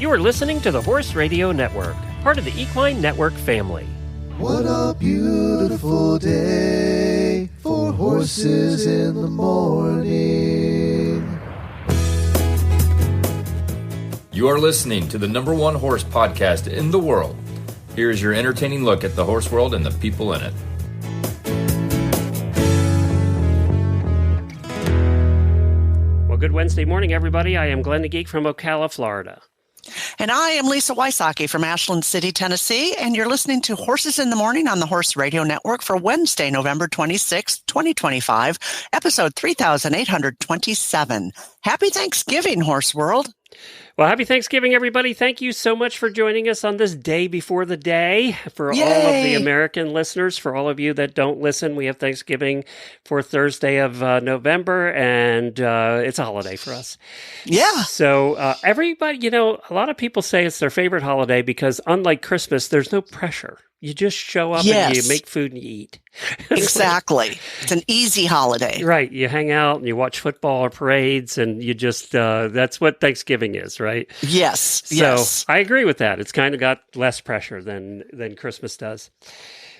You are listening to the Horse Radio Network, part of the Equine Network family. What a beautiful day for horses in the morning. You are listening to the #1 horse podcast in the world. Here's your entertaining look at the horse world and the people in it. Well, good Wednesday morning, everybody. I am Glenn the Geek from Ocala, Florida. And I am Lisa Wysocki from Ashland City, Tennessee, and you're listening to Horses in the Morning on the Horse Radio Network for Wednesday, November 26, 2025, episode 3827. Happy Thanksgiving, Horse World. Well, happy Thanksgiving, everybody. Thank you so much for joining us on this day before the day. For Yay! all of the American listeners, for all of you that don't listen, we have Thanksgiving for Thursday of November, and it's a holiday for us. Yeah. So everybody, a lot of people say it's their favorite holiday because unlike Christmas, there's no pressure. You just show up and you make food and you eat. Exactly. It's an easy holiday. Right. You hang out and you watch football or parades and you just, that's what Thanksgiving is, right? Yes. So I agree with that. It's kind of got less pressure than Christmas does.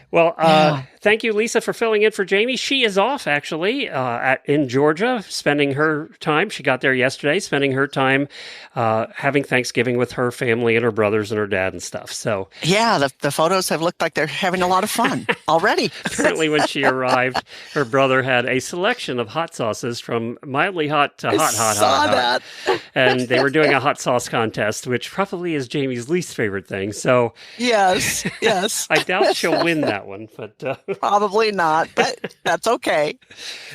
Well, thank you, Lisa, for filling in for Jamie. She is off, actually, in Georgia, spending her time. She got there yesterday, spending her time having Thanksgiving with her family and her brothers and her dad and stuff. So yeah, the photos have looked like they're having a lot of fun already. Apparently, when she arrived, her brother had a selection of hot sauces from mildly hot to hot. And they were doing a hot sauce contest, which probably is Jamie's least favorite thing. So yes. I doubt she'll win that one, but probably not, but that's okay.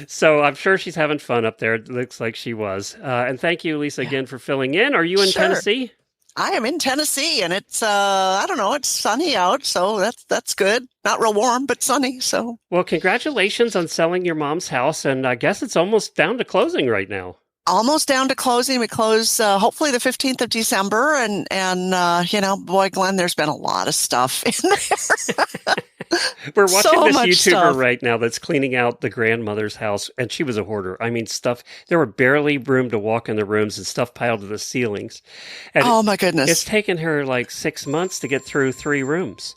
So I'm sure she's having fun up there. It looks like she was. And thank you, Lisa, again for filling in. Are you in Tennessee? I am in Tennessee, and it's it's sunny out, so that's good. Not real warm, but sunny. So well, congratulations on selling your mom's house, and I guess it's almost down to closing right now. Almost down to closing. We close hopefully the 15th of December, and boy, Glenn, there's been a lot of stuff in there. We're watching so this YouTuber stuff right now that's cleaning out the grandmother's house, and she was a hoarder. I mean, stuff, there were barely room to walk in the rooms and stuff piled to the ceilings. And oh, my goodness. It's taken her like 6 months to get through 3 rooms.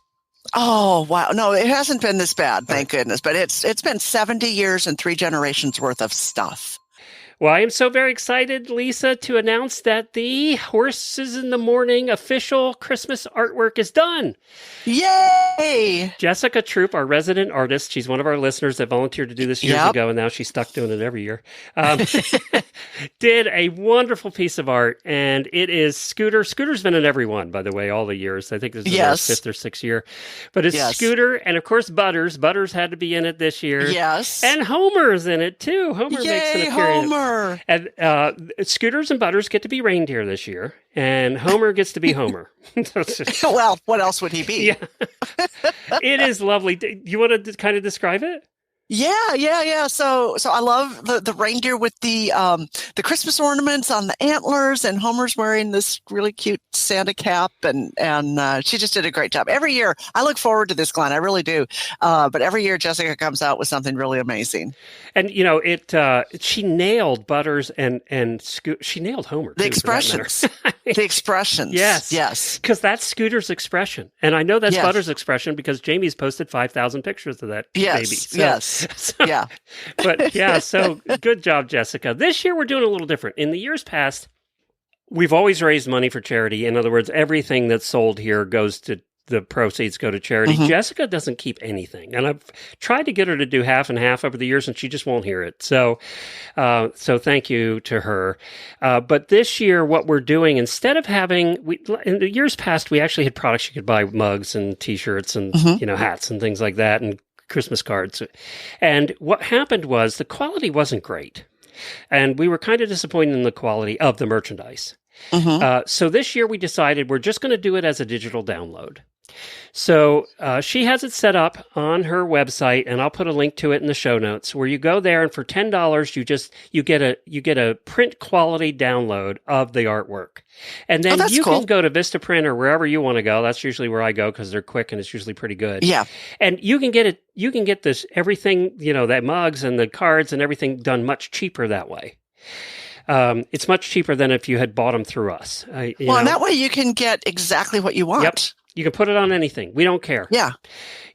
Oh, wow. No, it hasn't been this bad, thank goodness. But it's been 70 years and 3 generations worth of stuff. Well, I am so very excited, Lisa, to announce that the Horses in the Morning official Christmas artwork is done. Yay! Jessica Troop, our resident artist, she's one of our listeners that volunteered to do this years ago, and now she's stuck doing it every year, did a wonderful piece of art, and it is Scooter. Scooter's been in every one, by the way, all the years. I think this is our 5th or 6th year. But it's Scooter, and of course, Butters. Butters had to be in it this year. Yes. And Homer's in it, too. Homer makes an appearance. Homer! And Scooters and Butters get to be reindeer this year, and Homer gets to be Homer. Well, what else would he be? Yeah. It is lovely. You want to kind of describe it? Yeah. So I love the reindeer with the Christmas ornaments on the antlers, and Homer's wearing this really cute Santa cap, and she just did a great job. Every year, I look forward to this, Glenn. I really do. But every year, Jessica comes out with something really amazing. And she nailed Butters and she nailed Homer. The expressions. The expressions. Yes. Because that's Scooter's expression, and I know that's Butters' expression because Jamie's posted 5,000 pictures of that baby. So, yeah. But yeah, so good job, Jessica. This year we're doing a little different. In the years past, we've always raised money for charity. In other words, everything that's sold here goes to the proceeds go to charity. Mm-hmm. Jessica doesn't keep anything. And I've tried to get her to do half and half over the years, and she just won't hear it. So thank you to her. But this year, what we're doing, instead of having, in the years past, we actually had products you could buy, mugs and T-shirts and, hats and things like that, and Christmas cards. And what happened was the quality wasn't great. And we were kind of disappointed in the quality of the merchandise. Mm-hmm. So this year we decided we're just going to do it as a digital download. So she has it set up on her website, and I'll put a link to it in the show notes, where you go there and for $10 you get a print quality download of the artwork, and then you can go to Vistaprint or wherever you want to go. That's usually where I go because they're quick and it's usually pretty good. Yeah, and you can get it. You can get this everything, that mugs and the cards and everything done much cheaper that way. It's much cheaper than if you had bought them through us. And that way you can get exactly what you want. Yep. You can put it on anything. We don't care. Yeah.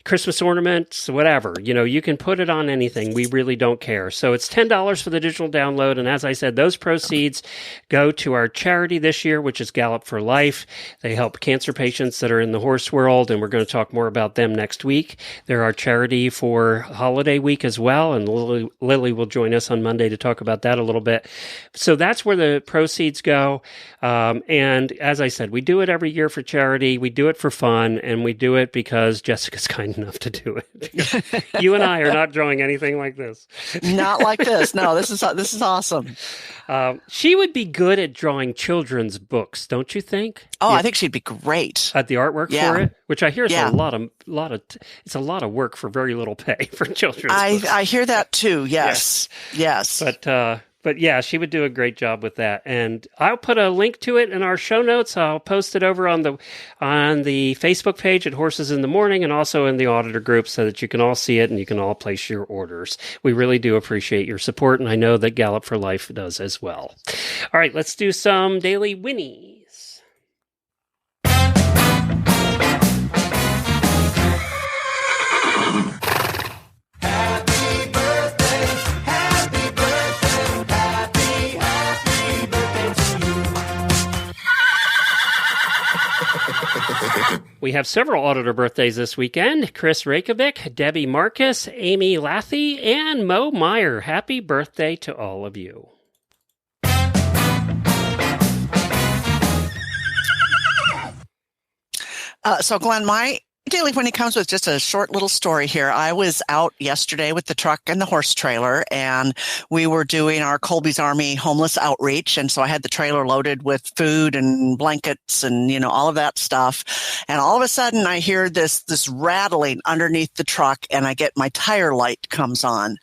Christmas ornaments, whatever. You can put it on anything. We really don't care. So it's $10 for the digital download. And as I said, those proceeds go to our charity this year, which is Gallop for Life. They help cancer patients that are in the horse world, and we're going to talk more about them next week. They're our charity for holiday week as well, and Lily will join us on Monday to talk about that a little bit. So that's where the proceeds go. And as I said, we do it every year for charity. We do it for fun, and we do it because Jessica's kind enough to do it. You and I are not drawing anything like this. Not like this. No, this is awesome. She would be good at drawing children's books, don't you think? Oh, I think she'd be great at the artwork for it, which I hear is a lot of work for very little pay for children's books. I hear that too. Yes. But yeah, she would do a great job with that. And I'll put a link to it in our show notes. I'll post it over on the Facebook page at Horses in the Morning, and also in the Auditor group, so that you can all see it and you can all place your orders. We really do appreciate your support, and I know that Gallop for Life does as well. All right, let's do some daily Whinnies. We have several auditor birthdays this weekend. Chris Rakovic, Debbie Marcus, Amy Lathy, and Mo Meyer. Happy birthday to all of you. So Glenn, my daily Whinnie comes with just a short little story here. I was out yesterday with the truck and the horse trailer, and we were doing our Colby's Army homeless outreach. And so I had the trailer loaded with food and blankets and, all of that stuff. And all of a sudden I hear this rattling underneath the truck, and I get my tire light comes on.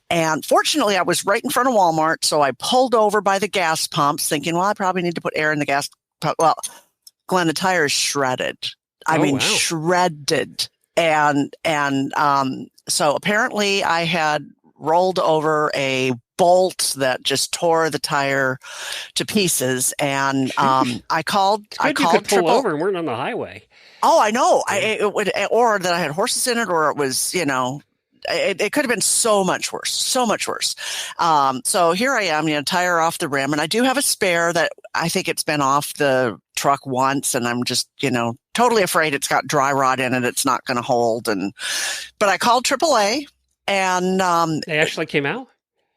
And fortunately I was right in front of Walmart. So I pulled over by the gas pumps thinking, well, I probably need to put air in the gas pump. Well, Glenn, the tire is shredded. Shredded. And so apparently I had rolled over a bolt that just tore the tire to pieces. And I called you could pull over and weren't on the highway. Oh, I know. Or that I had horses in it, or it was, it could have been so much worse. So here I am, tire off the rim, and I do have a spare that I think it's been off the truck once, and I'm just, totally afraid it's got dry rot in it. It's not going to hold. But I called AAA, and they actually came out.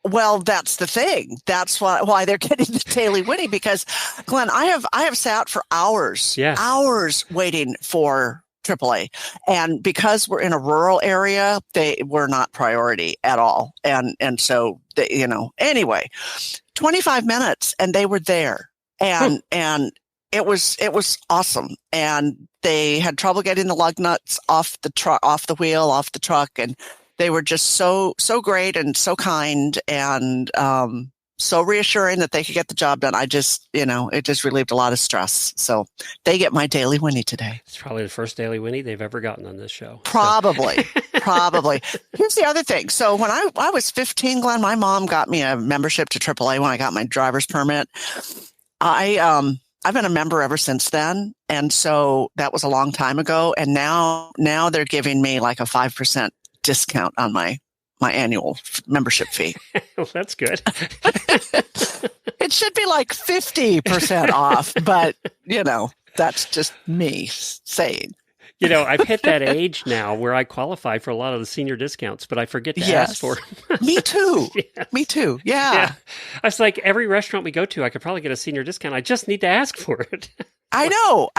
Well, that's the thing. That's why they're getting the daily Whinnie, because Glenn, I have sat for hours waiting for AAA. And because we're in a rural area, they were not priority at all. And so, anyway, 25 minutes and they were there. And it was awesome. And they had trouble getting the lug nuts off the truck, off the wheel, off the truck. And they were just so great and so kind and so reassuring that they could get the job done. It just relieved a lot of stress. So they get my daily Whinnie today. It's probably the first daily Whinnie they've ever gotten on this show. Probably. Here's the other thing. So when I was 15, Glenn, my mom got me a membership to AAA when I got my driver's permit. I've been a member ever since then. And so that was a long time ago. And now they're giving me like a 5% discount on my annual membership fee. Well, that's good. It should be like 50% off, but that's just me saying. I've hit that age now where I qualify for a lot of the senior discounts, but I forget to ask for them. Me too. Yes. Me too. Yeah. I was like, every restaurant we go to, I could probably get a senior discount. I just need to ask for it. I know,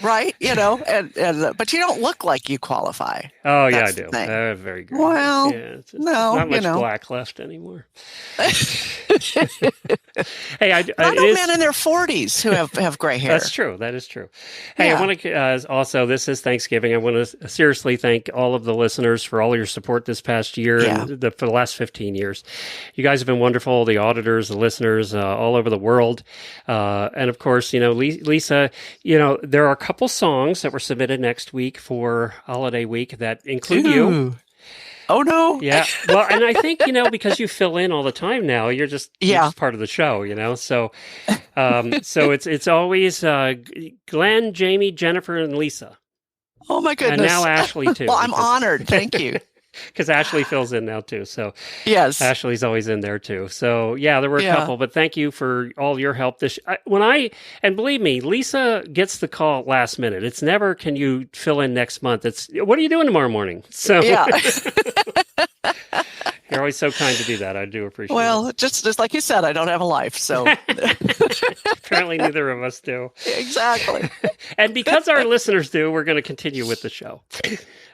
right? But you don't look like you qualify. Oh, yeah, I do. Very good. Well, no, not much black left anymore. Hey, I know men in their 40s who have gray hair. That's true. That is true. Hey, I want to also, this is Thanksgiving. I want to seriously thank all of the listeners for all your support this past year and for the last 15 years. You guys have been wonderful. The auditors, the listeners, all over the world. And of course, Lisa, there are a couple songs that were submitted next week for holiday week that include you. Oh no. Yeah. Well, and I think, because you fill in all the time now, you're just part of the show, So, so it's always Glenn, Jamie, Jennifer, and Lisa. Oh my goodness. And now Ashley too. Well, I'm honored. Thank you. Because Ashley fills in now too. So yes, Ashley's always in there too. So yeah, there were a couple, but thank you for all your help. And believe me, Lisa gets the call last minute. It's never, can you fill in next month? It's, what are you doing tomorrow morning? So yeah. You're always so kind to do that. I do appreciate it. Well, just like you said, I don't have a life, so. Apparently neither of us do. Exactly. And because our listeners do, we're going to continue with the show.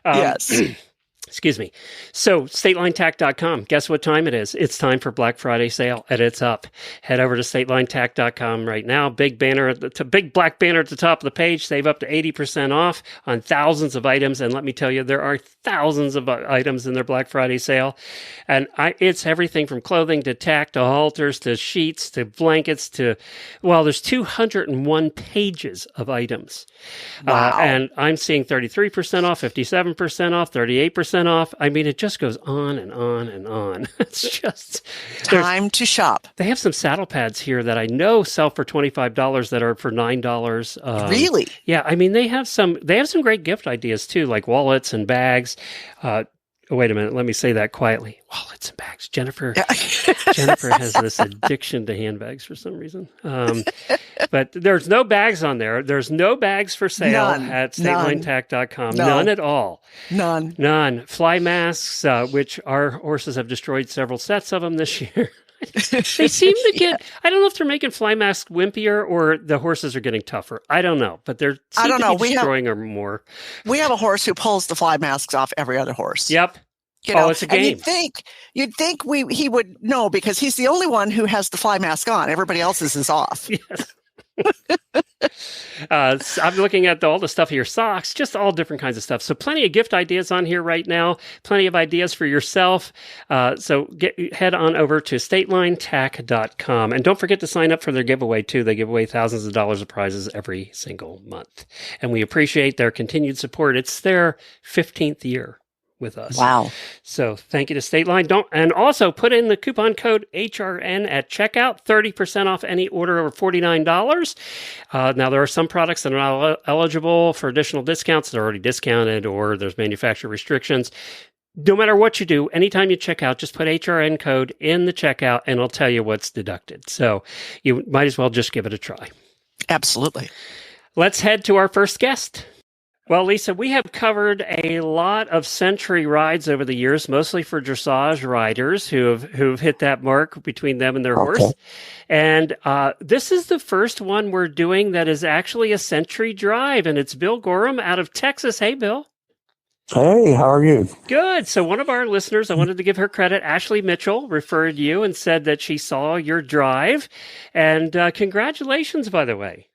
Yes. Excuse me. So, statelinetac.com. Guess what time it is? It's time for Black Friday sale, and it's up. Head over to statelinetac.com right now. Big black banner at the top of the page. Save up to 80% off on thousands of items. And let me tell you, there are thousands of items in their Black Friday sale. And it's everything from clothing to tack to halters to sheets to blankets to, there's 201 pages of items. Wow. And I'm seeing 33% off, 57% off, 38% off. I mean, it just goes on and on and on. It's just time to shop. They have some saddle pads here that I know sell for $25 that are for $9. Really? Yeah. I mean, they have some great gift ideas too, like wallets and bags. Wait a minute. Let me say that quietly. Wallets and bags. Jennifer has this addiction to handbags for some reason. But there's no bags on there. There's no bags for sale at statelinetac.com. None at all. None. Fly masks, which our horses have destroyed several sets of them this year. They seem to get, I don't know if they're making fly masks wimpier or the horses are getting tougher. I don't know, but they're destroying them more. We have a horse who pulls the fly masks off every other horse. Yep. It's a game. And you'd think he would know because he's the only one who has the fly mask on. Everybody else's is off. Yes. I'm looking at all the stuff here, socks, just all different kinds of stuff. So plenty of gift ideas on here right now, plenty of ideas for yourself. So head on over to statelinetac.com. And don't forget to sign up for their giveaway too. They give away thousands of dollars of prizes every single month. And we appreciate their continued support. It's their 15th year with us. Wow. So thank you to State Line. And also put in the coupon code HRN at checkout, 30% off any order over $49. Now, there are some products that are not eligible for additional discounts. They're already discounted or there's manufacturer restrictions. No matter what you do, anytime you check out, just put HRN code in the checkout and it'll tell you what's deducted. So you might as well just give it a try. Absolutely. Let's head to our first guest. Well, Lisa, we have covered a lot of century rides over the years, mostly for dressage riders who've hit that mark between them and their horse. And this is the first one we're doing that is actually a century drive, and it's Bill Gorham out of Texas. Hey, Bill. Hey, how are you? Good. So one of our listeners, I wanted to give her credit, Ashley Mitchell, referred you and said that she saw your drive. And congratulations, by the way.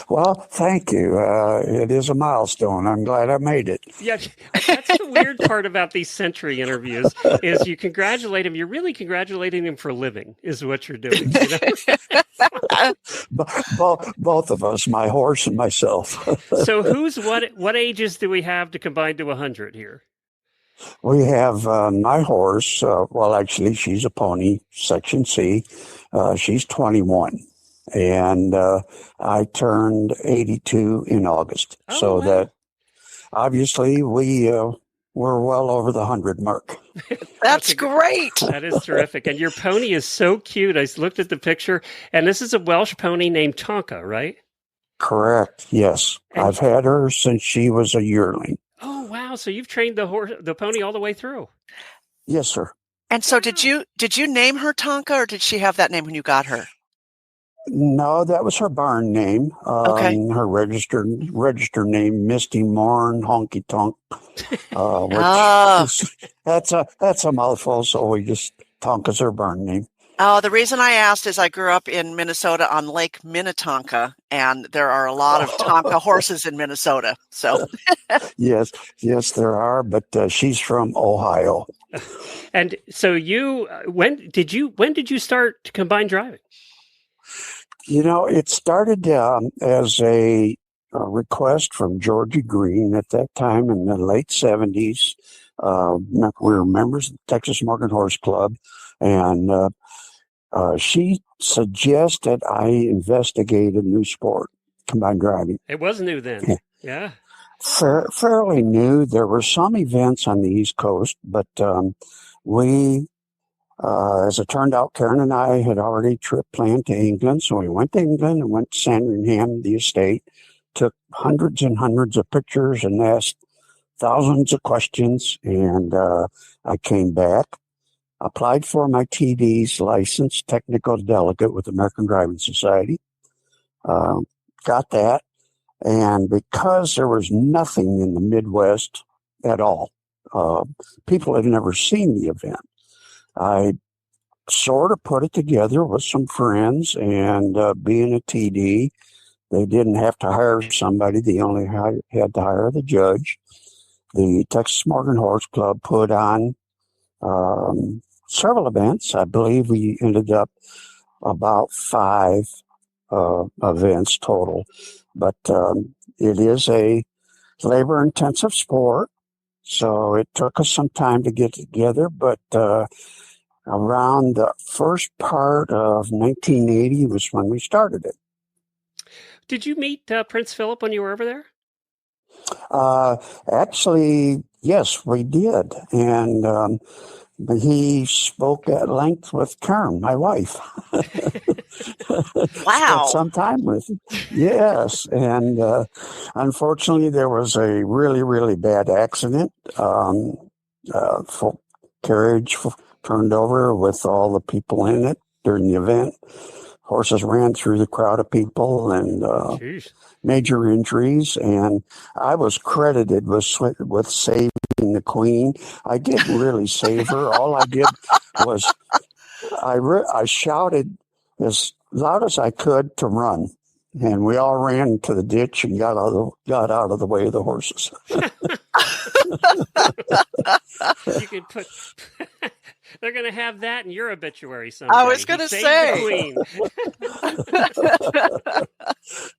Well, thank you. It is a milestone. I'm glad I made it. Yeah, that's the weird part about these century interviews is you congratulate him. You're really congratulating him for a living is what you're doing. Both of us, my horse and myself. So what ages do we have to combine to 100 here? We have my horse. Actually, she's a pony, Section C. She's 21. And I turned 82 in August. That obviously we're well over the 100 mark. That's great. That is terrific. And your pony is so cute. I looked at the picture, and this is a Welsh pony named Tonka, right? Correct. Yes. I've had her since she was a yearling. Oh, wow. So you've trained the pony all the way through. Yes, sir. And so did you name her Tonka, or did she have that name when you got her? No, that was her barn name. Okay. Her registered name, Misty Morn Honky Tonk. That's a mouthful, so we just Tonka's her barn name. Oh, the reason I asked is I grew up in Minnesota on Lake Minnetonka, and there are a lot of Tonka horses in Minnesota. So yes, there are, but she's from Ohio. And so when did you start to combine driving? It started as a request from Georgie Green at that time in the late 70s. we were members of the Texas Morgan Horse Club, and she suggested I investigate a new sport, combined driving. It was new then. Yeah. Fairly new. There were some events on the East Coast, but we, as it turned out, Karen and I had already trip planned to England. So we went to England and went to Sandringham, the estate, took hundreds and hundreds of pictures and asked thousands of questions. And I came back, applied for my TD's license, technical delegate with the American Driving Society, got that. And because there was nothing in the Midwest at all, people had never seen the event. I sort of put it together with some friends, and being a TD, they didn't have to hire somebody. They only had to hire the judge. The Texas Morgan Horse Club put on several events. I believe we ended up about 5 events total. But it is a labor-intensive sport, so it took us some time to get together. But around the first part of 1980 was when we started it. Did you meet Prince Philip when you were over there? Actually, yes, we did. And he spoke at length with Karen, my wife. Wow. Spent some time with him. Yes. And unfortunately, there was a really, really bad accident. Full carriage turned over with all the people in it during the event. Horses ran through the crowd of people, and major injuries. And I was credited with saving the Queen. I didn't really save her. All I did was I shouted as loud as I could to run, and we all ran to the ditch and got out of the way of the horses. You could put. They're going to have that in your obituary someday. I was going to say.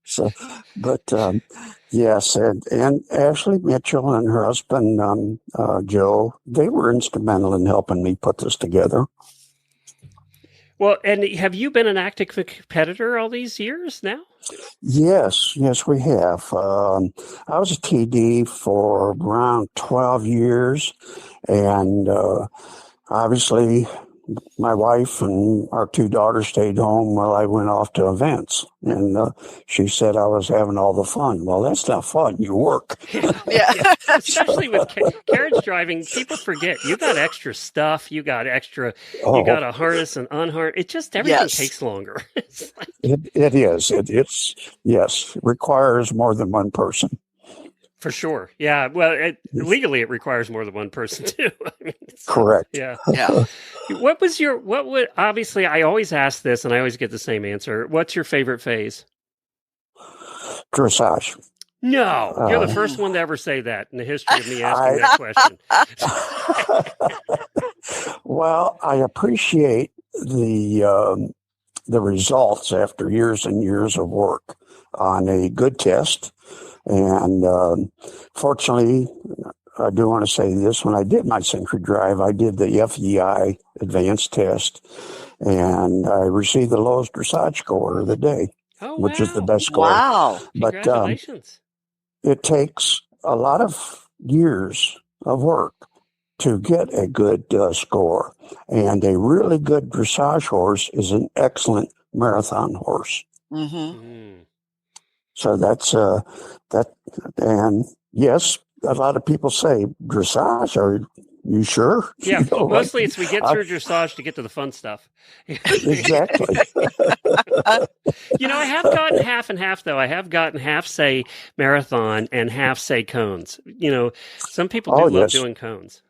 So, but yes, and Ashley Mitchell and her husband Joe, they were instrumental in helping me put this together. Well, and have you been an active competitor all these years now? Yes, we have. I was a TD for around 12 years, and obviously, my wife and our 2 daughters stayed home while I went off to events. And she said I was having all the fun. Well, that's not fun. You work. Yeah. Especially with carriage driving, people forget. You got extra stuff. You got extra. You got a harness and unharness. It just, everything takes longer. It's like, it is. It requires more than one person. For sure. Yeah. Well, legally, it requires more than one person, too. I mean, correct. Yeah. Yeah. Obviously, I always ask this and I always get the same answer. What's your favorite phase? Dressage. No, you're the first one to ever say that in the history of me asking that question. Well, I appreciate the results after years and years of work on a good test. And fortunately, I do want to say this, when I did my Century Drive, I did the FEI advanced test, and I received the lowest dressage score of the day, which is the best score. Wow. But congratulations. It takes a lot of years of work to get a good score, and a really good dressage horse is an excellent marathon horse. Mm-hmm. So that's that, and yes, a lot of people say dressage. Are you sure? Yeah, you know, mostly it's we get through dressage to get to the fun stuff. Exactly. I have gotten half and half though. I have gotten half say marathon and half say cones. Some people do love doing cones.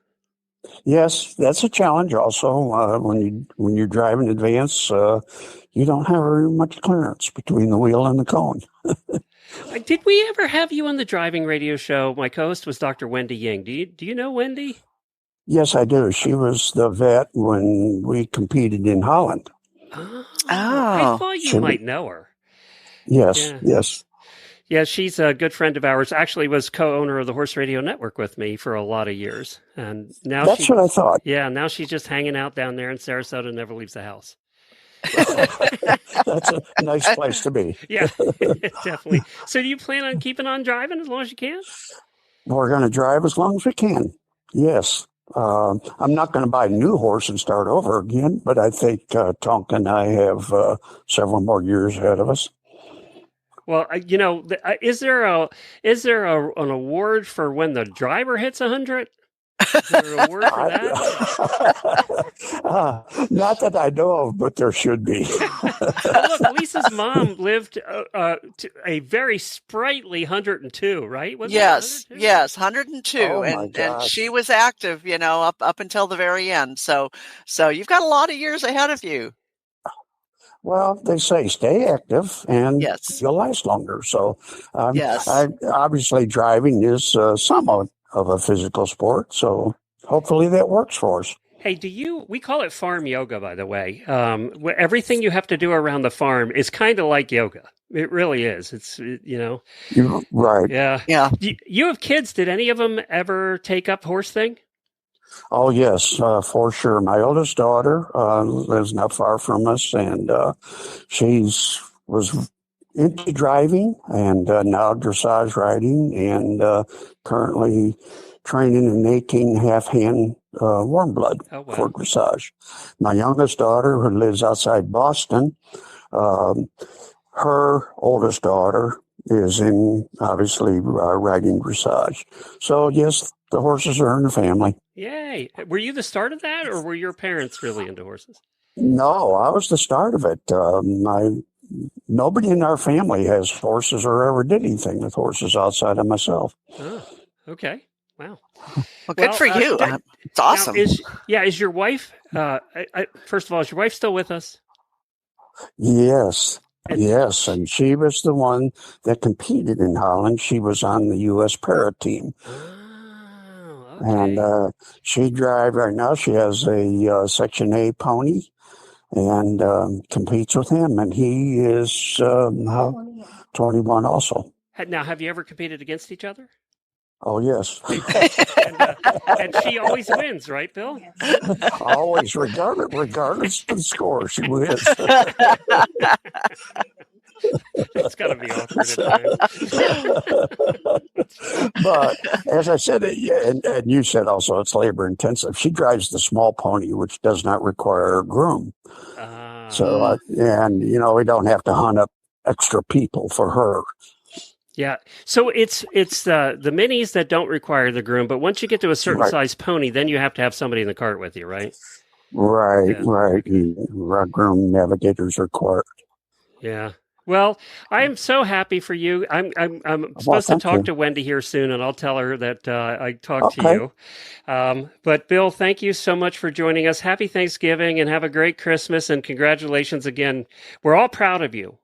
Yes, that's a challenge. Also, when you're driving advance, you don't have very much clearance between the wheel and the cone. Did we ever have you on the driving radio show? My co-host was Dr. Wendy Ying. Do you know Wendy? Yes, I do. She was the vet when we competed in Holland. Oh. I thought you might know her. Yes, yes. Yeah, she's a good friend of ours. Actually, was co-owner of the Horse Radio Network with me for a lot of years, and now That's what I thought. Yeah, now she's just hanging out down there in Sarasota, and never leaves the house. That's a nice place to be. Yeah, definitely. So, do you plan on keeping on driving as long as you can? We're going to drive as long as we can. Yes. I'm not going to buy a new horse and start over again, but I think Tonka and I have several more years ahead of us. Well, is there an award for when the driver hits 100? Is there an award for that? Not that I know of, but there should be. Well, look, Lisa's mom lived to a very sprightly 102, right? Wasn't Yes, it 102? yes, 102, Oh, my and gosh. she was active, up until the very end. So you've got a lot of years ahead of you. Well, they say stay active and Yes. you'll last longer. So, Yes. obviously, driving is somewhat of a physical sport. So, hopefully, that works for us. Hey, we call it farm yoga, by the way. Everything you have to do around the farm is kind of like yoga. It really is. It's, You're right. yeah. Yeah. You have kids. Did any of them ever take up horse thing? Oh, yes, for sure. My oldest daughter lives not far from us, and was into driving and now dressage riding, and currently training and making half-hand warm blood Oh, wow. for dressage. My youngest daughter, who lives outside Boston, her oldest daughter is in, obviously, riding dressage. So, yes, the horses are in the family. Yay. Were you the start of that, or were your parents really into horses? No, I was the start of it. Nobody in our family has horses or ever did anything with horses outside of myself. Oh, okay. Wow. Well, good for you. It's awesome. Now, is your wife, first of all, is your wife still with us? Yes. Yes, and she was the one that competed in Holland. She was on the U.S. para team. Oh, okay. And she drives right now. She has a Section A pony and competes with him. And he is 21 also. Now, have you ever competed against each other? Oh, yes. And she always wins, right, Bill? Always, regardless of the score, she wins. It's got to be awkward at times. But as I said, and you said also, it's labor intensive. She drives the small pony, which does not require a groom. So, we don't have to hunt up extra people for her. Yeah. So it's the minis that don't require the groom, but once you get to a certain size pony, then you have to have somebody in the cart with you, right? Right. Groom navigators required. Yeah. Well, I am so happy for you. I'm supposed to talk to Wendy here soon, and I'll tell her that I talked to you. But Bill, thank you so much for joining us. Happy Thanksgiving, and have a great Christmas, and congratulations again. We're all proud of you.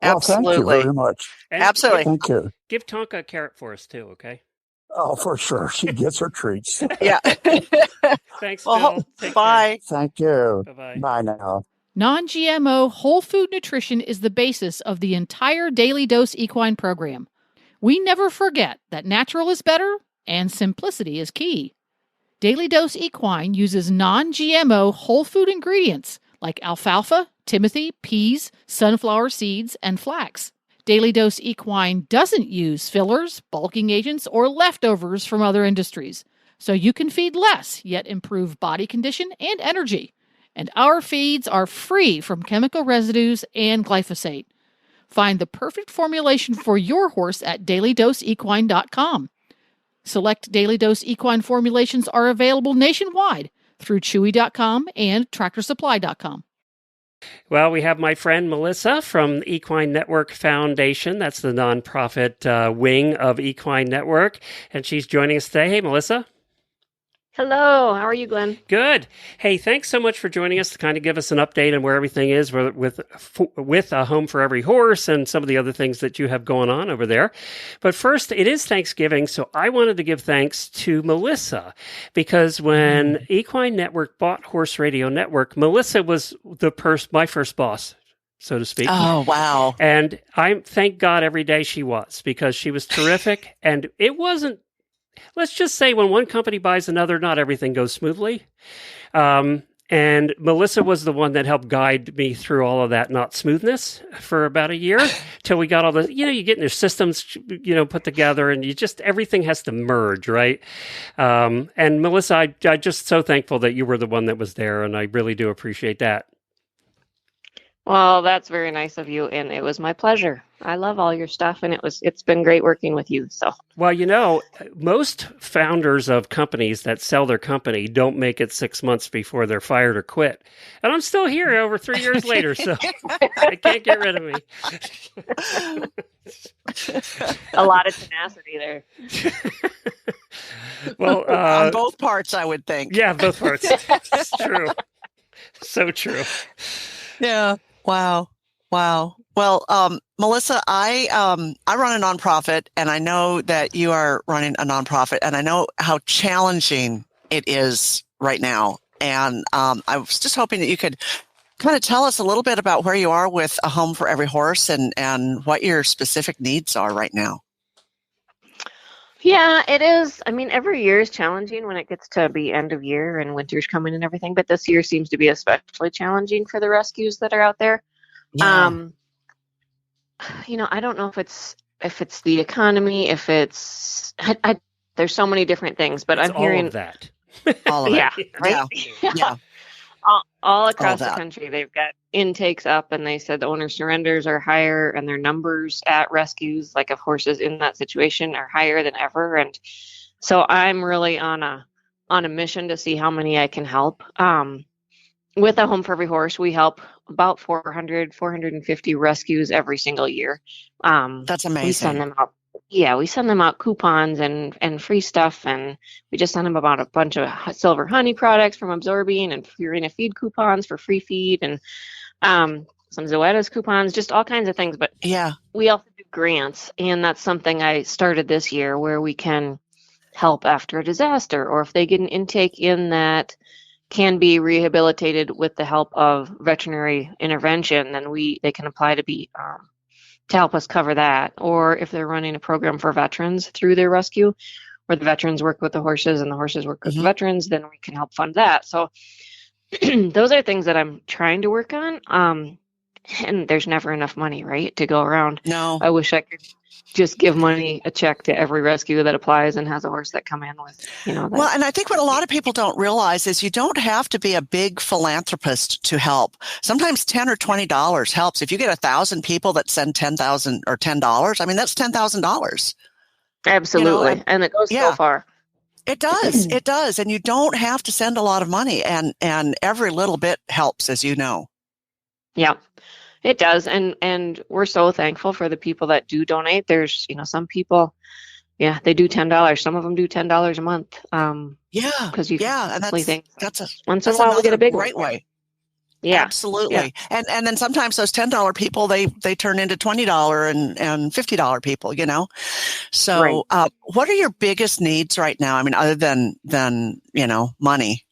Well, Absolutely. thank you very much. And Absolutely. Thank you. Give Tonka a carrot for us too, okay? Oh, for sure. She gets her treats. Yeah. Thanks, Well, Bill. Take bye. Thank you. Care. Bye-bye. Bye now. Non-GMO whole food nutrition is the basis of the entire Daily Dose Equine program. We never forget that natural is better and simplicity is key. Daily Dose Equine uses non-GMO whole food ingredients like alfalfa, timothy, peas, sunflower seeds, and flax. Daily Dose Equine doesn't use fillers, bulking agents, or leftovers from other industries, so you can feed less yet improve body condition and energy. And our feeds are free from chemical residues and glyphosate. Find the perfect formulation for your horse at dailydoseequine.com. Select Daily Dose Equine formulations are available nationwide through Chewy.com and TractorSupply.com. Well, we have my friend Melissa from the Equine Network Foundation. That's the nonprofit wing of Equine Network. And she's joining us today. Hey, Melissa. Hello. How are you, Glenn? Good. Hey, thanks so much for joining us to kind of give us an update on where everything is with a home for every horse and some of the other things that you have going on over there. But first, it is Thanksgiving, so I wanted to give thanks to Melissa because when Equine Network bought Horse Radio Network, Melissa was my first boss. so to speak. Oh, wow. And I thank God every day she was, because she was terrific. And it wasn't, let's just say when one company buys another, not everything goes smoothly. And Melissa was the one that helped guide me through all of that not smoothness for about a year till we got all the, you get your systems, put together, and you just, everything has to merge, right? And Melissa, I just so thankful that you were the one that was there, and I really do appreciate that. Well, that's very nice of you, and it was my pleasure. I love all your stuff, and it's been great working with you. So, well, most founders of companies that sell their company don't make it 6 months before they're fired or quit. And I'm still here over 3 years later, so I can't get rid of me. A lot of tenacity there. Well, on both parts, I would think. Yeah, both parts. It's true. So true. Yeah. Wow. Well, Melissa, I run a nonprofit, and I know that you are running a nonprofit, and I know how challenging it is right now. And I was just hoping that you could kind of tell us a little bit about where you are with A Home for Every Horse and what your specific needs are right now. Yeah, it is. I mean, every year is challenging when it gets to be end of year and winter's coming and everything, but this year seems to be especially challenging for the rescues that are out there. Yeah. I don't know if it's the economy, if it's there's so many different things, but I'm hearing all of that. All of yeah, it. right? Yeah. All across All the that. country, they've got intakes up, and they said the owner surrenders are higher, and their numbers at rescues, like of horses in that situation, are higher than ever. And so I'm really on a mission to see how many I can help. With A Home for Every Horse, we help about 450 rescues every single year. That's amazing. We send them out. Yeah, we send them out coupons and free stuff, and we just send them about a bunch of silver honey products from Absorbing and Purina feed coupons for free feed, and some Zoetis coupons, just all kinds of things. But Yeah. we also do grants, and that's something I started this year, where we can help after a disaster, or if they get an intake in that can be rehabilitated with the help of veterinary intervention, then they can apply to help us cover that. Or if they're running a program for veterans through their rescue, where the veterans work with the horses and the horses work with the veterans, then we can help fund that. So those are things that I'm trying to work on. And there's never enough money, right, to go around. No. I wish I could just give a check to every rescue that applies and has a horse that come in with, Well, and I think what a lot of people don't realize is you don't have to be a big philanthropist to help. Sometimes $10 or $20 helps. If you get 1,000 people that send $10,000 or $10, I mean, that's $10,000. Absolutely. And it goes so far. It does. It does. And you don't have to send a lot of money, and every little bit helps, as you know. Yeah. It does, and we're so thankful for the people that do donate. There's, some people, they do $10. Some of them do $10 a month. Because you and that's once in a while we get a big great way. Yeah, absolutely. Yeah. And then sometimes those $10 people they turn into $20 and $50 people. So right. What are your biggest needs right now? I mean, other than money.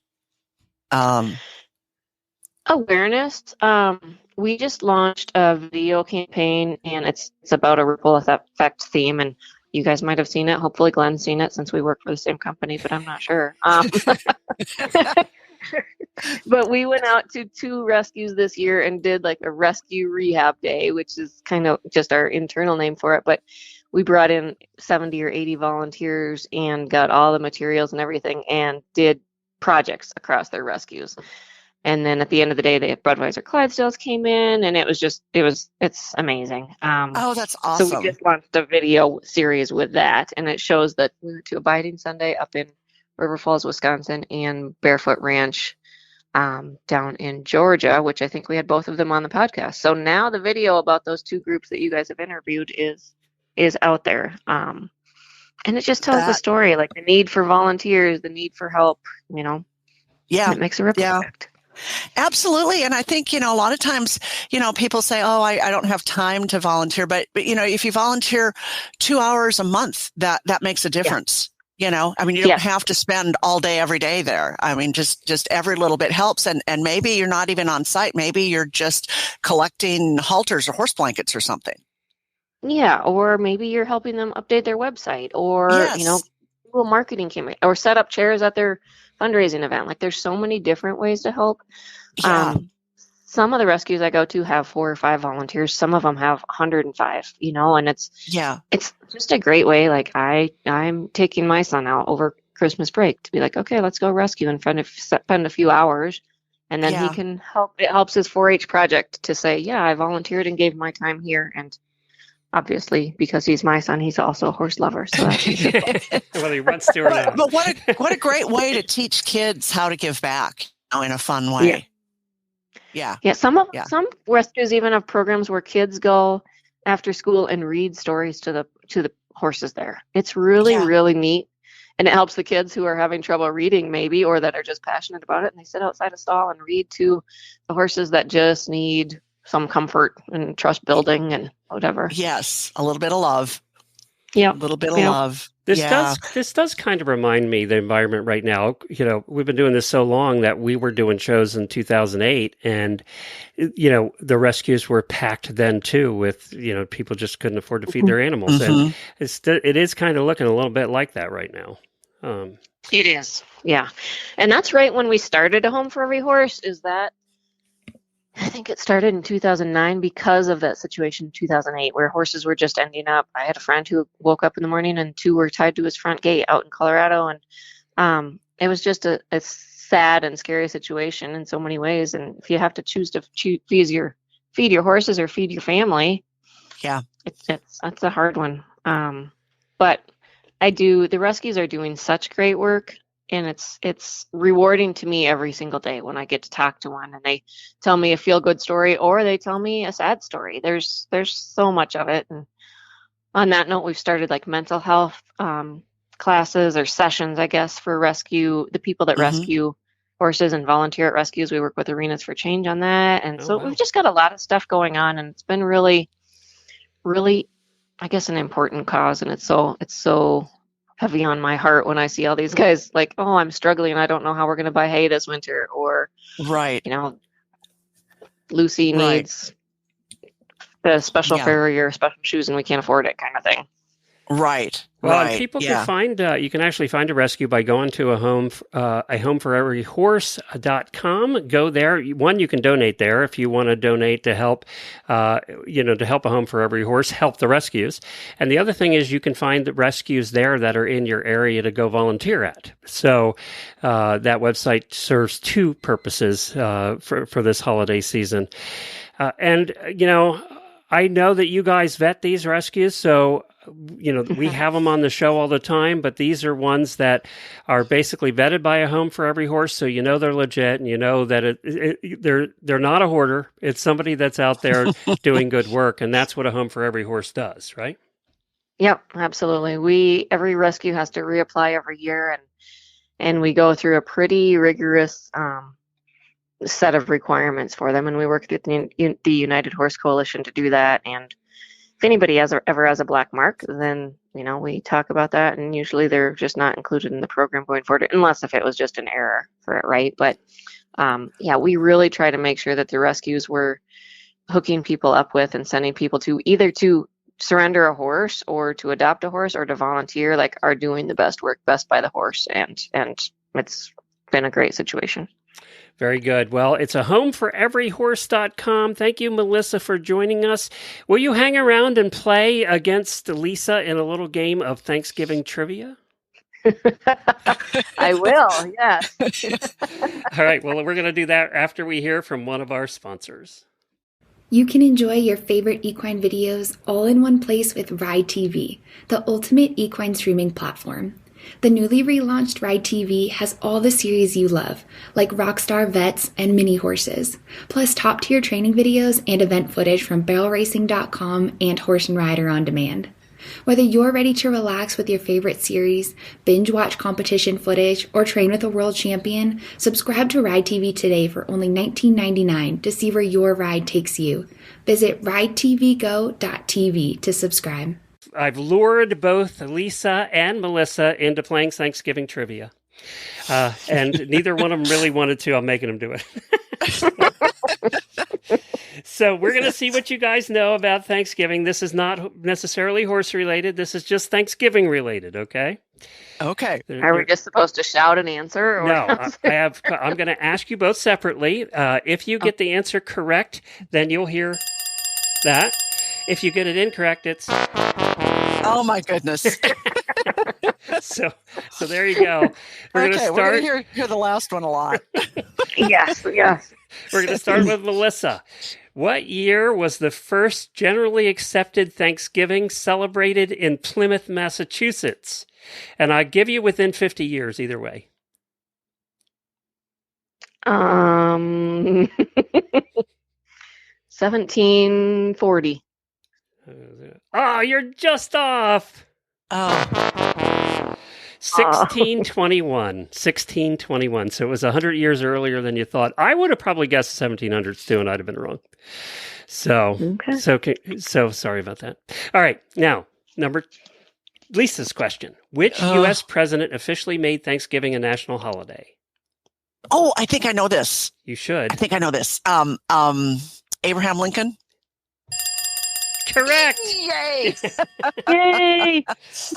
Awareness. We just launched a video campaign, and it's about a ripple effect theme, and you guys might have seen it. Hopefully Glenn's seen it, since we work for the same company, but I'm not sure. But we went out to 2 rescues this year and did like a rescue rehab day, which is kind of just our internal name for it. But we brought in 70 or 80 volunteers and got all the materials and everything, and did projects across their rescues. And then at the end of the day, the Budweiser Clydesdales came in, and it's amazing. Oh, that's awesome. So we just launched a video series with that, and it shows that we went to Abiding Sunday up in River Falls, Wisconsin, and Barefoot Ranch down in Georgia, which I think we had both of them on the podcast. So now the video about those 2 groups that you guys have interviewed is out there. And it just tells the story, like the need for volunteers, the need for help, Yeah. It makes a ripple effect. Absolutely. And I think, a lot of times, people say, oh, I don't have time to volunteer. But if you volunteer 2 hours a month, that makes a difference. You know, I mean, you don't have to spend all day, every day there. I mean, just every little bit helps. And maybe you're not even on site. Maybe you're just collecting halters or horse blankets or something. Yeah. Or maybe you're helping them update their website or, you know, little marketing campaign or set up chairs at their fundraising event. Like there's so many different ways to help. Yeah. Some of the rescues I go to have 4 or 5 volunteers. Some of them have 105, you know, and it's just a great way. Like I'm taking my son out over Christmas break to be like, okay, let's go rescue and spend a few hours. And then he can help. It helps his 4-H project to say, yeah, I volunteered and gave my time here. And obviously, because he's my son, he's also a horse lover. So whether he wants to or not. But what a great way to teach kids how to give back in a fun way. Yeah. Some rescues even have programs where kids go after school and read stories to the horses there. It's really, really neat. And it helps the kids who are having trouble reading maybe, or that are just passionate about it. And they sit outside a stall and read to the horses that just need some comfort and trust building and whatever. Yes. A little bit of love. Yeah. A little bit of love. This does kind of remind me the environment right now. You know, we've been doing this so long that we were doing shows in 2008 and, you know, the rescues were packed then too with, you know, people just couldn't afford to feed their animals. And it is kind of looking a little bit like that right now. It is. Yeah. And that's right when we started A Home for Every Horse is that I think it started in 2009 because of that situation in 2008 where horses were just ending up. I had a friend who woke up in the morning and 2 were tied to his front gate out in Colorado. And it was just a sad and scary situation in so many ways. And if you have to choose to feed your horses or feed your family, that's a hard one. But the rescues are doing such great work. And it's rewarding to me every single day when I get to talk to one and they tell me a feel-good story or they tell me a sad story. There's so much of it. And on that note, we've started like mental health classes or sessions, I guess, for the people that rescue horses and volunteer at rescues. We work with Arenas for Change on that. And we've just got a lot of stuff going on and it's been really, really, I guess, an important cause. And it's so heavy on my heart when I see all these guys like, oh, I'm struggling. I don't know how we're going to buy hay this winter. Or, you know, Lucy needs the special farrier, special shoes, and we can't afford it kind of thing. Right. Well, and people can find, you can actually find a rescue by going to a homeforeveryhorse.com. Go there. One, you can donate there if you want to donate to help, to help A Home for Every Horse, help the rescues. And the other thing is you can find the rescues there that are in your area to go volunteer at. So that website serves 2 purposes for this holiday season. And, you know, I know that you guys vet these rescues, so you know, we have them on the show all the time, but these are ones that are basically vetted by A Home for Every Horse, so you know they're legit, and you know that they're not a hoarder. It's somebody that's out there doing good work, and that's what A Home for Every Horse does, right? Yep, absolutely. Every rescue has to reapply every year, and we go through a pretty rigorous set of requirements for them, and we work with the United Horse Coalition to do that. And if anybody ever has a black mark, then, you know, we talk about that, and usually they're just not included in the program going forward, unless if it was just an error for it, right? But we really try to make sure that the rescues we're hooking people up with and sending people to either to surrender a horse or to adopt a horse or to volunteer, like, are doing the best work, best by the horse, and it's been a great situation. Very good. Well, it's a homeforeveryhorse.com. Thank you, Melissa, for joining us. Will you hang around and play against Lisa in a little game of Thanksgiving trivia? I will, yes. All right. Well, we're going to do that after we hear from one of our sponsors. You can enjoy your favorite equine videos all in one place with Ride TV, the ultimate equine streaming platform. The newly relaunched Ride TV has all the series you love, like Rockstar Vets and Mini Horses, plus top-tier training videos and event footage from BarrelRacing.com and Horse and Rider On Demand. Whether you're ready to relax with your favorite series, binge-watch competition footage, or train with a world champion, subscribe to Ride TV today for only $19.99 to see where your ride takes you. Visit ridetvgo.tv to subscribe. I've lured both Lisa and Melissa into playing Thanksgiving trivia. And neither one of them really wanted to. I'm making them do it. So we're going to see what you guys know about Thanksgiving. This is not necessarily horse related. This is just Thanksgiving related. Okay. Okay. Are we just supposed to shout an answer? Or No, I'm going to ask you both separately. If you get the answer correct, then you'll hear that. If you get it incorrect, it's... Oh my goodness. So there you go. We're going to start. We're going to hear the last one a lot. Yes. We're going to start with Melissa. What year was the first generally accepted Thanksgiving celebrated in Plymouth, Massachusetts? And I give you within 50 years either way. 1740. Oh, you're just off. Oh. 1621. So it was 100 years earlier than you thought. I would have probably guessed 1700s too, and I'd have been wrong. So sorry about that. All right, now Lisa's question: which U.S. president officially made Thanksgiving a national holiday? Oh, I think I know this. You should. I think I know this. Abraham Lincoln. Correct. Yay! Yay!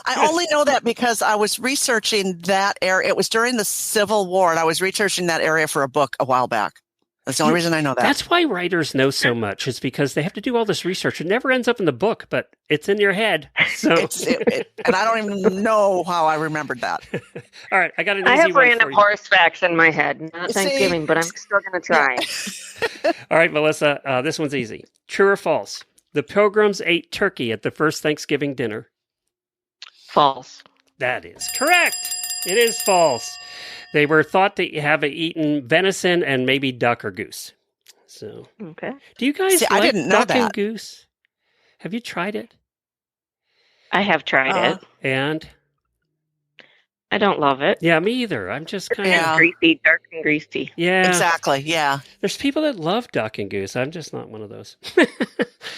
I only know that because I was researching that area. It was during the Civil War, and I was researching that area for a book a while back. That's the only reason I know that. That's why writers know so much. It's because they have to do all this research. It never ends up in the book, but it's in your head. So, and I don't even know how I remembered that. All right, I got an easy I have one random for you. horse facts in my head. Not Thanksgiving, but I'm still going to try. All right, Melissa, this one's easy. True or false? The Pilgrims ate turkey at the first Thanksgiving dinner. False. That is correct. It is false. They were thought to have eaten venison and maybe duck or goose. So, okay. Do you guys See, like I didn't know duck and that. goose? Have you tried it? I have tried it. And? I don't love it. Yeah, me either. I'm just kind Yeah. of... Greasy, dark and greasy. Yeah. Exactly. Yeah. There's people that love duck and goose. I'm just not one of those.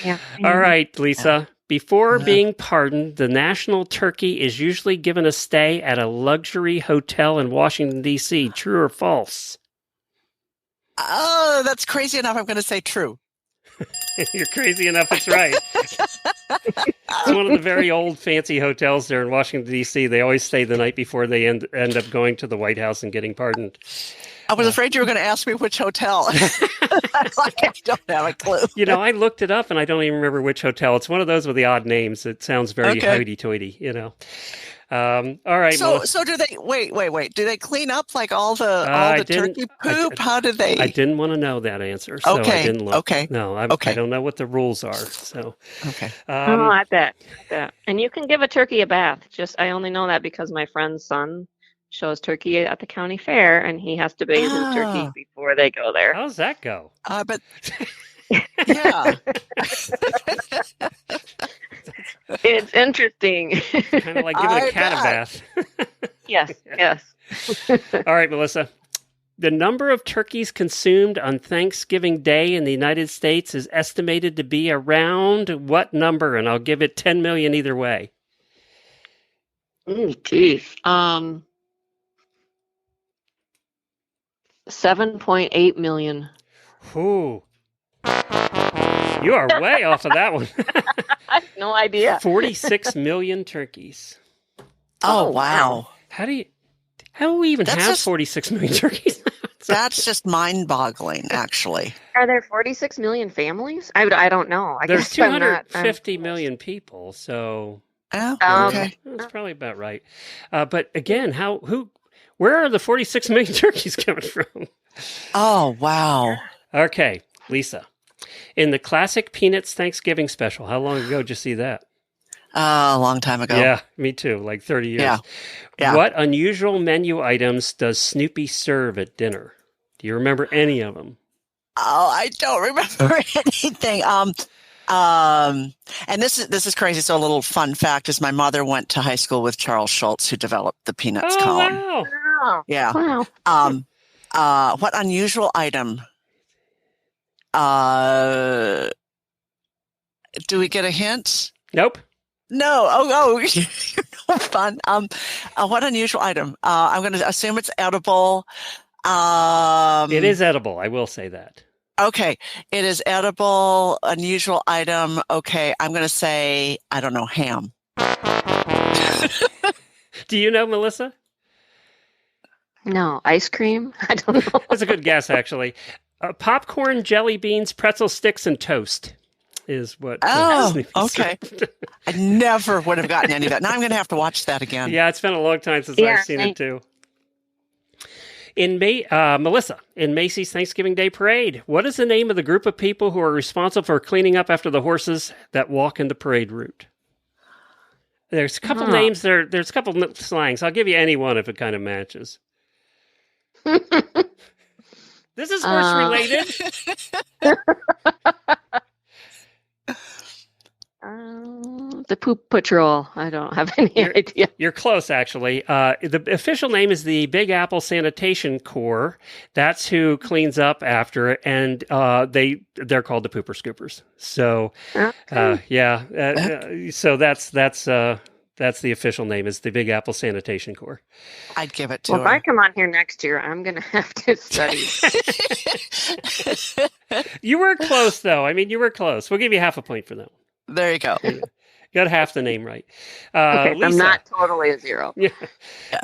Yeah. All right, Lisa. Before being pardoned, the national turkey is usually given a stay at a luxury hotel in Washington, D.C. True or false? Oh, that's crazy enough. I'm going to say true. You're crazy enough. It's right. It's one of the very old fancy hotels there in Washington, D.C. They always stay the night before they end up going to the White House and getting pardoned. I was afraid you were going to ask me which hotel. I don't have a clue. You know, I looked it up and I don't even remember which hotel. It's one of those with the odd names. It sounds very hoity-toity, you know. All right. So do they? Wait. Do they clean up like all the turkey poop? How do they? I didn't want to know that answer, so I didn't look. Okay. No, I don't know what the rules are. So. Okay. I bet. And you can give a turkey a bath. I only know that because my friend's son shows turkey at the county fair, and he has to bathe his turkey before they go there. How's that go? But yeah. It's interesting. Kind of like giving a cat a bath. Yes. All right, Melissa. The number of turkeys consumed on Thanksgiving Day in the United States is estimated to be around what number? And I'll give it 10 million either way. Geez. 7.8 million. Ooh. You are way off of that one. I have no idea. 46 million turkeys. Oh, wow. How do we even have 46 million turkeys? That's just mind-boggling, actually. Are there 46 million families? I don't know. There's 250 million people, so okay. That's probably about right. But again, where are the 46 million turkeys coming from? Oh, wow. Okay, Lisa. In the classic Peanuts Thanksgiving special, how long ago did you see that? A long time ago. Yeah, me too, like 30 years. Yeah. What unusual menu items does Snoopy serve at dinner? Do you remember any of them? Oh, I don't remember anything. And this is crazy. So a little fun fact is my mother went to high school with Charles Schultz, who developed the Peanuts column. Wow. Yeah. Wow. What unusual item? Do we get a hint? Nope. No. Oh, fun. What unusual item? I'm going to assume it's edible. It is edible. I will say that. Okay. It is edible, unusual item. Okay. I'm going to say, I don't know, ham. Do you know, Melissa? No, ice cream? I don't know. That's a good guess, actually. Popcorn, jelly beans, pretzel sticks, and toast is what. Oh, okay. I never would have gotten any of that. Now I'm going to have to watch that again. Yeah, it's been a long time since I've seen it too. Melissa, in Macy's Thanksgiving Day Parade, what is the name of the group of people who are responsible for cleaning up after the horses that walk in the parade route? There's a couple names there. There's a couple slangs. I'll give you any one if it kind of matches. This is horse related. The Poop Patrol. I don't have any idea. You're close, actually. The official name is the Big Apple Sanitation Corps. That's who cleans up after it, and they're called the Pooper Scoopers. So, so that's the official name, is the Big Apple Sanitation Corps. I'd give it to her. If I come on here next year, I'm going to have to study. You were close, though. I mean, you were close. We'll give you half a point for that one. There you go. Got half the name right. Okay, Lisa, I'm not totally a zero. Yeah.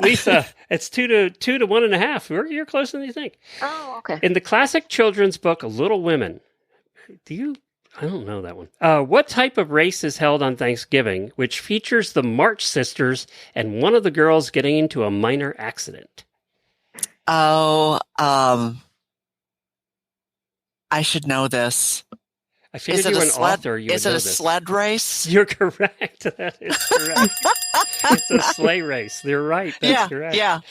Lisa, it's 2 to 1.5. You're closer than you think. Oh, okay. In the classic children's book, Little Women, I don't know that one. What type of race is held on Thanksgiving, which features the March sisters and one of the girls getting into a minor accident? Oh, I should know this. I figured you were an author. Is it a sled race? You're correct. That is correct. It's a sleigh race. You're right. That's correct. Yeah.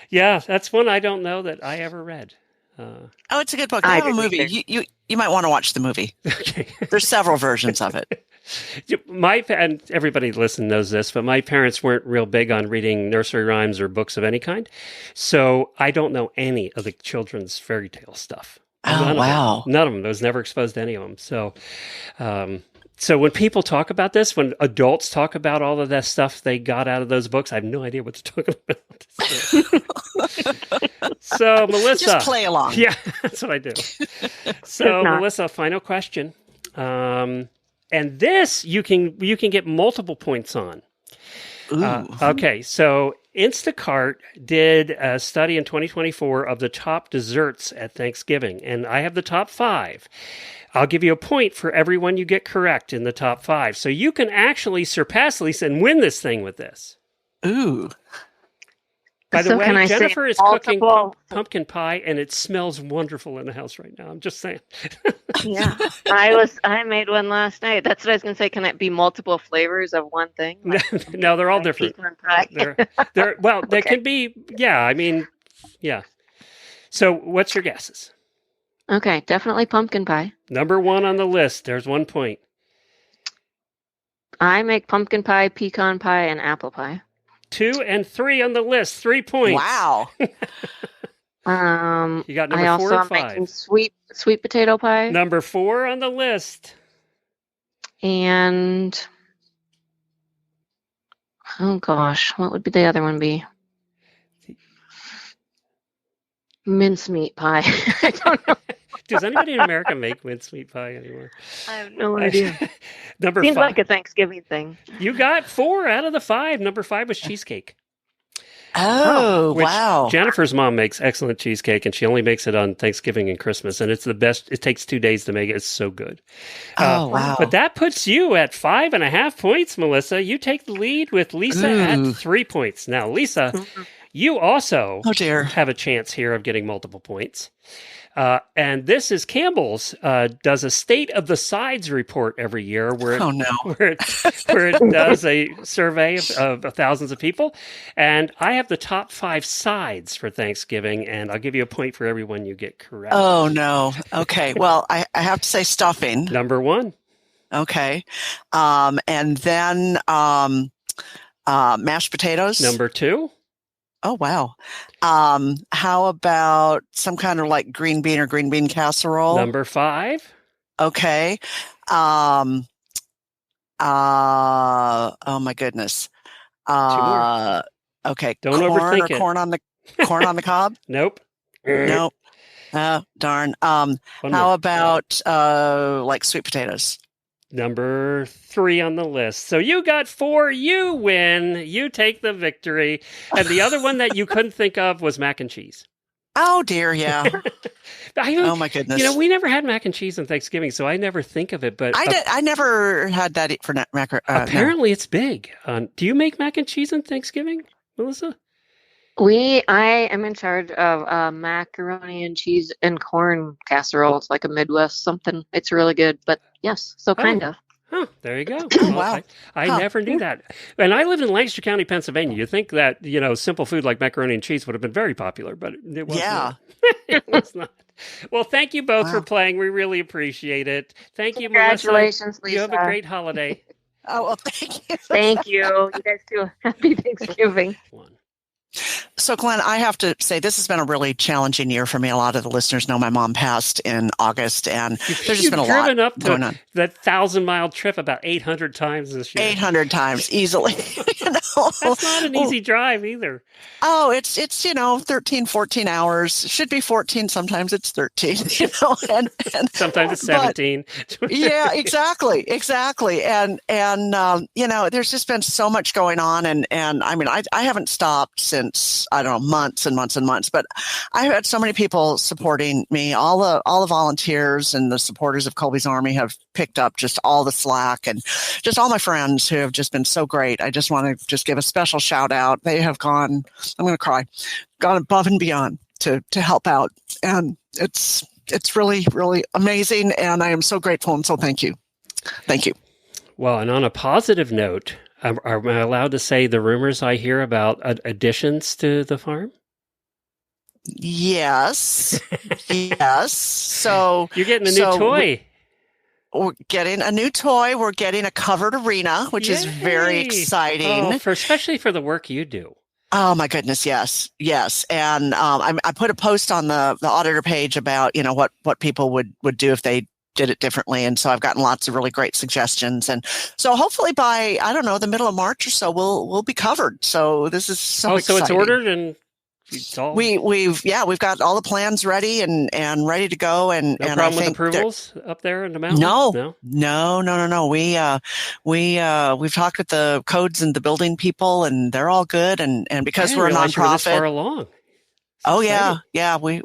Yeah, that's one I don't know that I ever read. It's a good book. I have a movie. You might want to watch the movie. Okay. There's several versions of it. And everybody listening knows this, but my parents weren't real big on reading nursery rhymes or books of any kind. So I don't know any of the children's fairy tale stuff. Wow. None of them. I was never exposed to any of them. So, so when people talk about this, when adults talk about all of that stuff they got out of those books, I have no idea what they're talking about. So, Melissa. Just play along. Yeah, that's what I do. So, Melissa, final question. And this you can get multiple points on. Okay, so Instacart did a study in 2024 of the top desserts at Thanksgiving, and I have the top 5. I'll give you a point for every one you get correct in the top 5. So you can actually surpass Lisa and win this thing with this. Ooh. By the way, Jennifer is cooking pumpkin pie, and it smells wonderful in the house right now. I'm just saying. Yeah, I made one last night. That's what I was going to say. Can it be multiple flavors of one thing? No, they're all different. They can be. Yeah, I mean, yeah. So, what's your guesses? Okay, definitely pumpkin pie. Number 1 on the list. There's 1 point. I make pumpkin pie, pecan pie, and apple pie. 2 and 3 on the list. 3 points. Wow. You got number 4 and 5. I also make some sweet potato pie. Number 4 on the list. And oh gosh, what would the other one be? Mincemeat pie. I don't know. Does anybody in America make mincemeat pie anymore? I have no idea. Number Seems 5. like a Thanksgiving thing. You got 4 out of the 5. Number 5 was cheesecake. Wow. Jennifer's mom makes excellent cheesecake, and she only makes it on Thanksgiving and Christmas, and it's the best. It takes 2 days to make it. It's so good. Wow. But that puts you at 5.5 points, Melissa. You take the lead with Lisa at 3 points. Now, Lisa, you also have a chance here of getting multiple points. And this is Campbell's does a state of the sides report every year where it does a survey of thousands of people. And I have the top 5 sides for Thanksgiving, and I'll give you a point for every one you get correct. Oh, no. Okay. Well, I have to say stuffing. Number 1. Okay. And then mashed potatoes. Number 2. Oh, wow. How about some kind of like green bean casserole? Number 5. Okay. Oh my goodness. Two more. Okay. Don't overthink it. Corn on the cob? Nope. Nope. Darn. One How more. about like sweet potatoes? Number 3 on the list. So you got 4. You win. You take the victory. And the other one that you couldn't think of was mac and cheese. Oh dear, yeah. Oh my goodness. We never had mac and cheese on Thanksgiving, so I never think of it. But I never had that for apparently it's big. Do you make mac and cheese on Thanksgiving, Melissa? I am in charge of macaroni and cheese and corn casserole. It's like a Midwest something. It's really good, but yes, so kind of. Oh, there you go. Oh, wow. I never knew that. And I live in Lancaster County, Pennsylvania. You'd think that, simple food like macaroni and cheese would have been very popular, but it wasn't. Yeah. It was not. Well, thank you both for playing. We really appreciate it. Thank you, Congratulations, Melissa. Lisa. You have a great holiday. Oh, well, thank you. Thank you. You guys too. Happy Thanksgiving. So, Glenn, I have to say this has been a really challenging year for me. A lot of the listeners know my mom passed in August, and there's just been a lot going on. That 1,000-mile trip about 800 times this year. 800 times easily. That's not an easy drive either. Oh, it's 13, 14 hours. It should be 14. Sometimes it's 13. And sometimes it's 17. Yeah, exactly. And there's just been so much going on, and I mean, I haven't stopped since, I don't know, months and months and months, but I've had so many people supporting me. All the volunteers and the supporters of Colby's Army have picked up just all the slack, and just all my friends who have just been so great. I just want to just give a special shout out. They have gone, I'm going to cry, gone above and beyond to help out. And it's really, really amazing. And I am so grateful. And so thank you. Thank you. Well, and on a positive note, am I allowed to say the rumors I hear about additions to the farm? Yes. Yes. So you're getting a new toy. We're getting a new toy. We're getting a covered arena, which is very exciting. Especially for the work you do. Oh my goodness, yes. And I put a post on the auditor page about what people would do if they did it differently, and so I've gotten lots of really great suggestions, and so hopefully by the middle of March or so we'll be covered. So this is so exciting. So it's ordered and it's all... we've got all the plans ready and ready to go, and no problem with approvals up there in the mountain. No. We've talked with the codes and the building people, and they're all good, and because we're a nonprofit. You were this far along. Oh yeah. We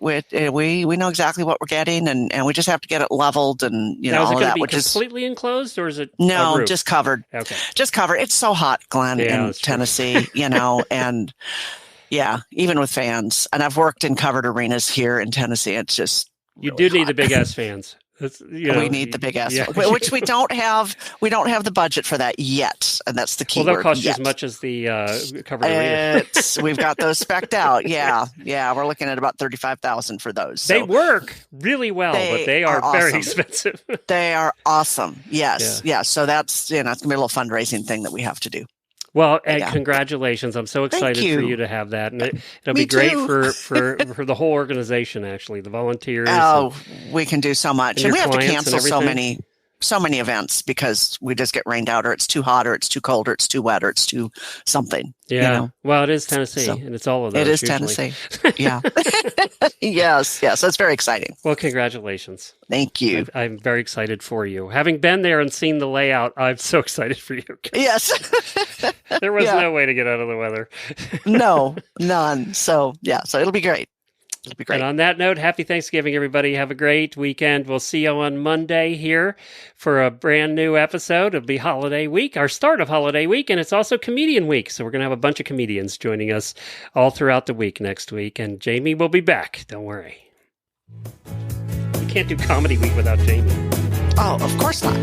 know exactly what we're getting, and we just have to get it leveled, and now, all of that. Is it going to be completely enclosed, or is it no, just covered? Okay, just covered. It's so hot, Glenn, in Tennessee, and yeah, even with fans. And I've worked in covered arenas here in Tennessee. It's just you do need the big ass fans. We need the big ass, which we don't have. We don't have the budget for that yet, and that's the key. Well, they'll cost you as much as the covered arena. We've got those spec'd out. Yeah, we're looking at about $35,000 for those. So they work really well, but they are awesome. very expensive. They are awesome. Yes, yeah. So that's it's gonna be a little fundraising thing that we have to do. Well, congratulations! I'm so excited for you to have that, and it'll be great for the whole organization. Actually, the volunteers. Oh, we can do so much, and we have to cancel so many events because we just get rained out, or it's too hot, or it's too cold, or it's too wet, or it's too something. Yeah. Well, it is Tennessee, and it's all of those. It is usually. Tennessee. Yeah. Yes. So it's very exciting. Well, congratulations. Thank you. I'm very excited for you. Having been there and seen the layout, I'm so excited for you. Yes. There was no way to get out of the weather. No, none. So it'll be great. It'll be great. And on that note, happy Thanksgiving, everybody. Have a great weekend. We'll see you on Monday here for a brand new episode. It'll be holiday week, our start of holiday week, and it's also comedian week. So we're going to have a bunch of comedians joining us all throughout the week next week. And Jamie will be back. Don't worry. You can't do comedy week without Jamie. Oh, of course not.